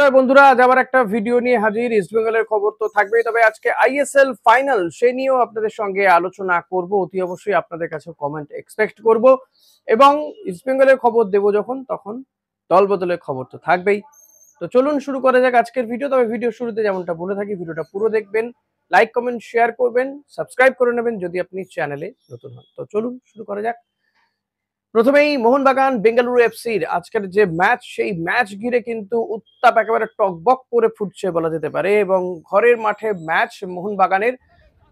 নমস্কার বন্ধুরা, আজ আবার একটা ভিডিও নিয়ে হাজির। ইস্ট বেঙ্গলের খবর তো থাকবেই, তবে আজকে আইএসএল ফাইনাল সে নিয়েও আপনাদের সঙ্গে আলোচনা করব। অতি অবশ্যই আপনাদের কাছে কমেন্ট এক্সপেক্ট করব এবং ইস্ট বেঙ্গলের খবর দেব যখন, তখন দল বদলের খবর তো থাকবেই। তো চলুন শুরু করা যাক আজকের ভিডিও। তবে ভিডিও শুরুতে যেমনটা বলে থাকি, ভিডিওটা পুরো দেখবেন, লাইক কমেন্ট শেয়ার করবেন, সাবস্ক্রাইব করে নেবেন যদি আপনি চ্যানেলে নতুন হন। তো চলুন শুরু করা যাক। প্রথমেই মোহনবাগান বেঙ্গালুরু এফসির আজকের যে ম্যাচ, সেই ম্যাচ ঘিরে কিন্তু উত্তাপ একেবারে টকবক করে ফুটছে বলা যেতে পারে। এবং ঘরের মাঠে ম্যাচ মোহনবাগানের,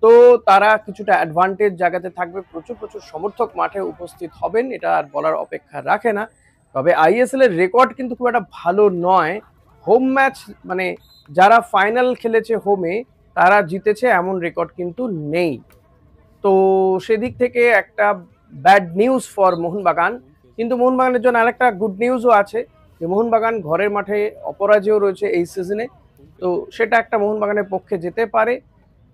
তো তারা কিছুটা অ্যাডভান্টেজ জায়গাতে থাকবে। প্রচুর প্রচুর সমর্থক মাঠে উপস্থিত হবেন, এটা আর বলার অপেক্ষা রাখে না। তবে আইএসএল এর রেকর্ড কিন্তু খুব একটা ভালো নয়। হোম ম্যাচ মানে যারা ফাইনাল খেলেছে হোমে, তারা জিতেছে এমন রেকর্ড কিন্তু নেই। তো সেদিক থেকে একটা ব্যাড নিউজ ফর মোহনবাগান। কিন্তু মোহনবাগানের জন্য আরেকটা গুড নিউজও আছে, যে মোহনবাগান ঘরের মাঠে অপরাজেয় রয়েছে এই সিজনে। তো সেটা একটা মোহনবাগানের পক্ষে যেতে পারে।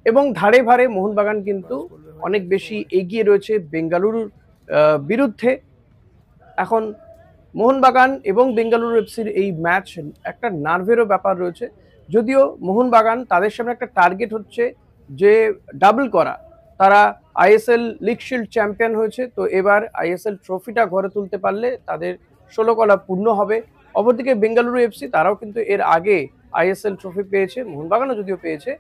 এবং ধারে ভারে মোহনবাগান কিন্তু অনেক বেশি এগিয়ে রয়েছে বেঙ্গালুরুর বিরুদ্ধে। এখন মোহনবাগান এবং বেঙ্গালুরু এফসির এই ম্যাচ একটা নার্ভেরও ব্যাপার রয়েছে। যদিও মোহনবাগান, তাদের সামনে একটা টার্গেট হচ্ছে যে ডাবল করা। তারা আইএসএল লিগ শিল্ড চ্যাম্পিয়ন হয়েছে, তো এবার আইএসএল ট্রফিটা ঘরে তুলতে পারলে তাদের 16 কলা পূর্ণ হবে। অপরদিকে বেঙ্গালুরু এফসি, তারাও কিন্তু এর আগে আইএসএল ট্রফি পেয়েছে, মোহনবাগানও যদিও পেয়েছে,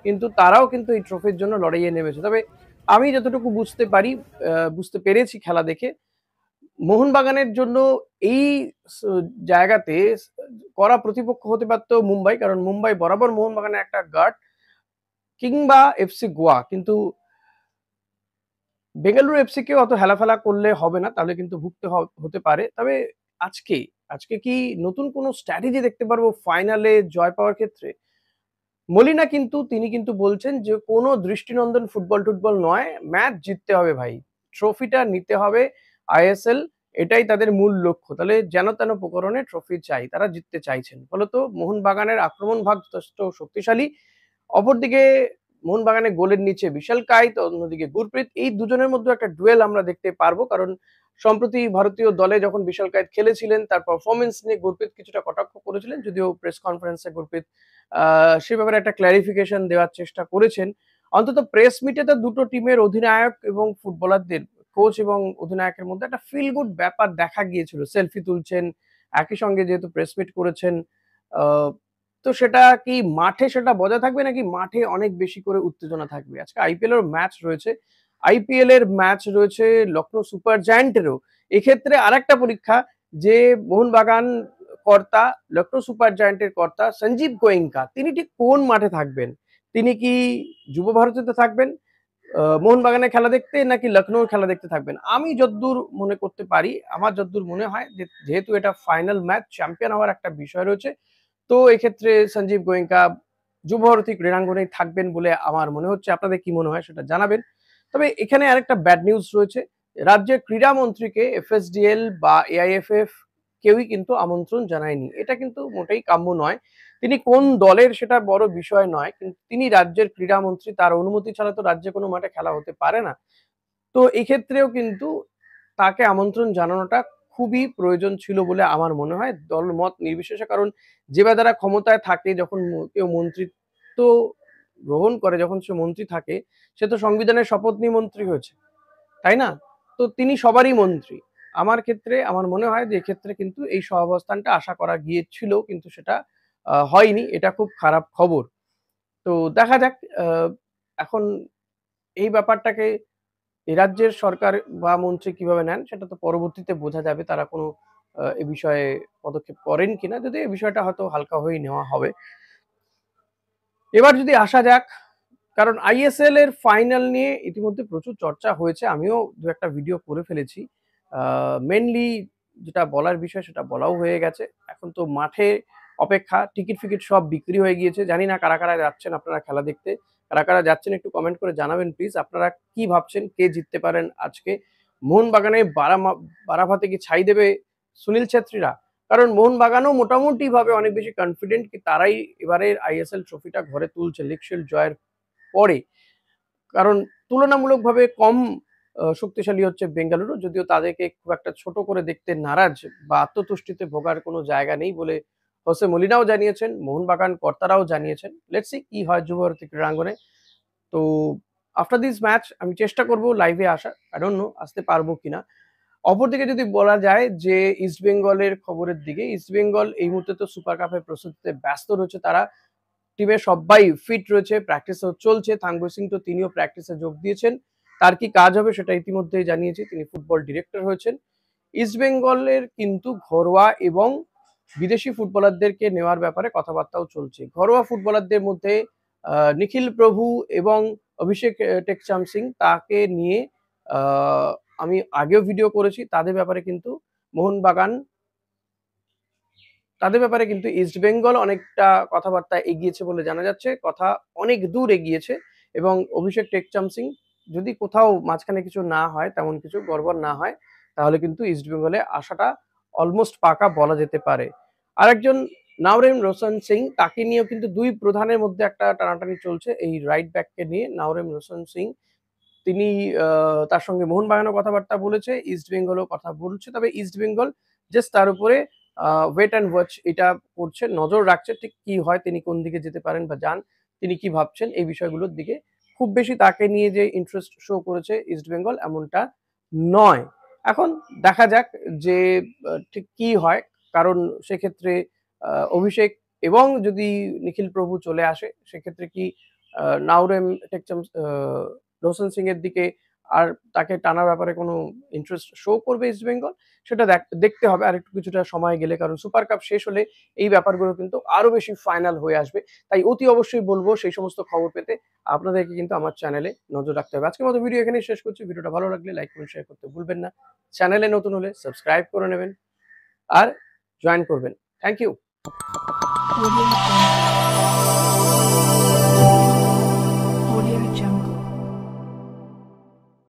কিন্তু তারাও কিন্তু এই ট্রফির জন্য লড়াইয়ে নেমেছে। তবে আমি যতটুকু বুঝতে পেরেছি খেলা দেখে, মোহনবাগানের জন্য এই জায়গাতে কড়া প্রতিপক্ষ হতে পারত মুম্বাই, কারণ মুম্বাই বরাবর মোহনবাগানের একটা গার্ড, কিংবা এফসি গোয়া। কিন্তু বেঙ্গালুরু এফসি কেও অত হেলাফেলা করলে হবে না, তাহলে কিন্তু ভুগতে হতে পারে। তবে আজকে আজকে কি নতুন কোনো স্ট্র্যাটেজি দেখতে পারবো ফাইনালে জয় পাওয়ার ক্ষেত্রে? মলিনা কিন্তু তিনি কিন্তু বলছেন যে কোনো দৃষ্টিনন্দন ফুটবল টুটবল নয়, ম্যাচ জিততে হবে ভাই, ট্রফিটা নিতে হবে আইএসএল, এটাই তাদের মূল লক্ষ্য। তাহলে যেন তেন প্রকরণে ট্রফি চাই, তারা জিততে চাইছেন। ফলত মোহনবাগানের আক্রমণ ভাগ যথেষ্ট শক্তিশালী। অপরদিকে মোহনবাগানের গোলের নিচে বিশাল কাইত, অন্যদিকে গুরপ্রীত, এই দুজনের মধ্যে একটা ডুয়েল আমরা দেখতে পারবো। কারণ সম্প্রতি ভারতীয় দলে যখন বিশাল কাইত খেলেছিলেন, তার পারফরমেন্স নিয়ে গুরপ্রীত কিছুটা কটাক্ষ করেছিলেন, যদিও প্রেস কনফারেন্সে গুরপ্রীত সে ব্যাপারে একটা ক্ল্যারিফিকেশন দেওয়ার চেষ্টা করেছেন। অন্তত প্রেস মিটে তো দুটো টিমের অধিনায়ক এবং ফুটবলারদের, কোচ এবং অধিনায়কের মধ্যে একটা ফিল গুড ব্যাপার দেখা গিয়েছিল। সেলফি তুলছেন, একই সঙ্গে যেহেতু প্রেস মিট করেছেন, তো সেটা কি মাঠে সেটা বজায় থাকবে, নাকি মাঠে অনেক বেশি করে উত্তেজনা থাকবে? আজকে আইপিএল এর ম্যাচ রয়েছে, আইপিএল এর ম্যাচ রয়েছে লখনৌ সুপার জায়ান্টেরও। এক্ষেত্রে আরেকটা পরীক্ষা, যে মোহনবাগান কর্তা, লখনৌ সুপার জায়ান্টের কর্তা সঞ্জীব গোয়েঙ্কা, তিনি ঠিক কোন মাঠে থাকবেন? তিনি কি যুব ভারতীতে থাকবেন মোহনবাগানের খেলা দেখতে, নাকি লখনৌর খেলা দেখতে থাকবেন? আমি যতদূর মনে করতে পারি, আমার যতদূর মনে হয় যে যেহেতু এটা ফাইনাল ম্যাচ, চ্যাম্পিয়ন হওয়ার একটা বিষয় রয়েছে, তো এক্ষেত্রে সঞ্জীব গোয়েঙ্কা যুব ভারতী ক্রীড়াঙ্গনেই থাকবেন বলে আমার মনে হচ্ছে। আপনাদের কি মনে হয় সেটা জানাবেন। তবে এখানে আরেকটা ব্যাড নিউজ রয়েছে, রাজ্যের ক্রীড়ামন্ত্রীকে এফএসডিএল বা এআইএফএফ কেউই কিন্তু আমন্ত্রণ জানায়নি। এটা কিন্তু মোটেই কাম্য নয়। তিনি কোন দলের সেটা বড় বিষয় নয়, কিন্তু তিনি রাজ্যের ক্রীড়ামন্ত্রী, তার অনুমতি ছাড়া তো রাজ্যে কোনো মাঠে খেলা হতে পারে না। তো এক্ষেত্রেও কিন্তু তাকে আমন্ত্রণ জানানোটা খুবই প্রয়োজন ছিল বলে আমার মনে হয়, দলমত নির্বিশেষে। কারণ যে বা যারা ক্ষমতায় থাকে, যখন কেউ মন্ত্রিত্ব গ্রহণ করে, যখন সে মন্ত্রী থাকে, সে তো সংবিধানের শপথ নিয়ে মন্ত্রী হয়েছে, তাই না? তো তিনি সবারই মন্ত্রী। আমার মনে হয় যে এক্ষেত্রে কিন্তু এই সহাবস্থানটা আশা করা গিয়েছিল, কিন্তু সেটা হয়নি। এটা খুব খারাপ খবর। তো দেখা যাক এখন এই ব্যাপারটাকে এই রাজ্যের সরকার বা মন্ত্রী কিভাবে নেন, সেটা তো পরবর্তীতে বোঝা যাবে তারা কোনো এ বিষয়ে পদক্ষেপ করেন কিনা। যদিও এই বিষয়টা হয়তো হালকা হয়েই নেওয়া হবে। এবার যদি আসা যাক, কারণ আইএসএল এর ফাইনাল নিয়ে ইতিমধ্যে প্রচুর চর্চা হয়েছে, আমিও দু একটা ভিডিও করে ফেলেছি। মেইনলি যেটা বলার বিষয় সেটা বলাও হয়ে গেছে। এখন তো মাঠে অপেক্ষা, টিকিট ফিকিট সব বিক্রি হয়ে গিয়েছে। জানি না কারা কারা যাচ্ছেন আপনারা খেলা দেখতে, কারা কারা যাচ্ছেন একটু কমেন্ট করে জানাবেন প্লিজ। আপনারা কি ভাবছেন, কে জিততে পারেন আজকে? মোহনবাগানে বারাভাতে কি ছাই দেবে সুনীল ছেত্রীরা? কারণ মোহনবাগানও মোটামুটি ভাবে অনেক বেশি কনফিডেন্ট কি তারাই এবারের আইএসএল ট্রফিটা ঘরে তুলছে লিগ শিল্ড জয়ের পরে। কারণ তুলনামূলকভাবে কম শক্তিশালী হচ্ছে বেঙ্গালুরু, যদিও তাদেরকে খুব একটা ছোট করে দেখতে নারাজ বা আত্মতুষ্টিতে ভোগার কোনো জায়গা নেই বলে হোসে মলিনাও জানিয়েছেন, মোহনবাগান কর্তারাও জানিয়েছেন। লেটস সি কি হয় যুব ভারতী ক্রীড়াঙ্গনে। তো আফটার দিস ম্যাচ আমি চেষ্টা করব লাইভে আসার। আই ডোন্ট নো আসতে পারবো কিনা। অপরদিকে যদি বলা যায় যে ইস্টবেঙ্গলের খবরের দিকে, ইস্টবেঙ্গল এই মুহূর্তে তো সুপার কাপের প্রস্তুতিতে ব্যস্ত রয়েছে তারা। টিমের সবাই ফিট রয়েছে, প্র্যাকটিসও চলছে। থাংবই সিং তো তিনিও প্র্যাকটিসে যোগ দিয়েছেন। তার কি কাজ হবে সেটা ইতিমধ্যেই জানিয়েছি। তিনি ফুটবল ডিরেক্টর হয়েছেন। ইস্টবেঙ্গলের কিন্তু ঘরোয়া এবং বিদেশি ফুটবলারদেরকে নেওয়ার ব্যাপারে কথাবার্তাও চলছে। ঘরোয়া ফুটবলারদের মধ্যে নিখিল প্রভু এবং অভিষেক টেকচাম সিং তাকে নিয়ে আ আমি আগেও ভিডিও করেছি। তাদের ব্যাপারে কিন্তু ইস্টবেঙ্গল অনেকটা কথাবার্তা এগিয়েছে বলে জানা যাচ্ছে। কথা অনেক দূর এগিয়েছে এবং অভিষেক টেকচাম সিং যদি কোথাও মাঝখানে কিছু না হয়, তেমন কিছু গড়বড় না হয়, তাহলে কিন্তু ইস্টবেঙ্গলে আসাটা অলমোস্ট পাকা বলা যেতে পারে। আরেকজন নাওরেম রোশন সিং, তাকে নিয়েও কিন্তু ২ প্রধানের মধ্যে একটা টানাটানি চলছে এই রাইট ব্যাককে নিয়ে। নাওরেম রোশন সিং তিনি তার সঙ্গে মোহনবাগানও কথাবার্তা বলেছে, ইস্টবেঙ্গলও কথা বলছে। তবে ইস্টবেঙ্গল জাস্ট তার উপরে ওয়েট অ্যান্ড ওয়াচ এটা করছে, নজর রাখছে ঠিক কি হয়, তিনি কোন দিকে যেতে পারেন বা যান, তিনি কি ভাবছেন এই বিষয়গুলোর দিকে। খুব বেশি তাকে নিয়ে যে ইন্টারেস্ট শো করেছে ইস্টবেঙ্গল এমনটা নয়। এখন দেখা যাক যে ঠিক কি হয়। কারণ সেক্ষেত্রে অভিষেক এবং যদি নিখিল প্রভু চলে আসে সেক্ষেত্রে কি নাওরেম টেকচাম রোশন সিং এর দিকে আর তাকে টানার ব্যাপারে কোনো ইন্টারেস্ট শো করবে ইস্টবেঙ্গল? সেটা দেখতে হবে আরেকটু কিছুটা সময় গেলে। কারণ সুপার কাপ শেষ হলে এই ব্যাপারগুলো কিন্তু আরো বেশি ফাইনাল হয়ে আসবে। তাই অতি অবশ্যই বলব সেই সমস্ত খবর পেতে আপনাদেরকে কিন্তু আমার চ্যানেলে নজর রাখতে হবে। আজকের মতো ভিডিও এখানেই শেষ করছি। ভিডিওটা ভালো লাগলে লাইক, কমেন্ট, শেয়ার করতে ভুলবেন না। চ্যানেলে নতুন হলে সাবস্ক্রাইব করে নেবেন আর জয়েন করবেন। Thank you.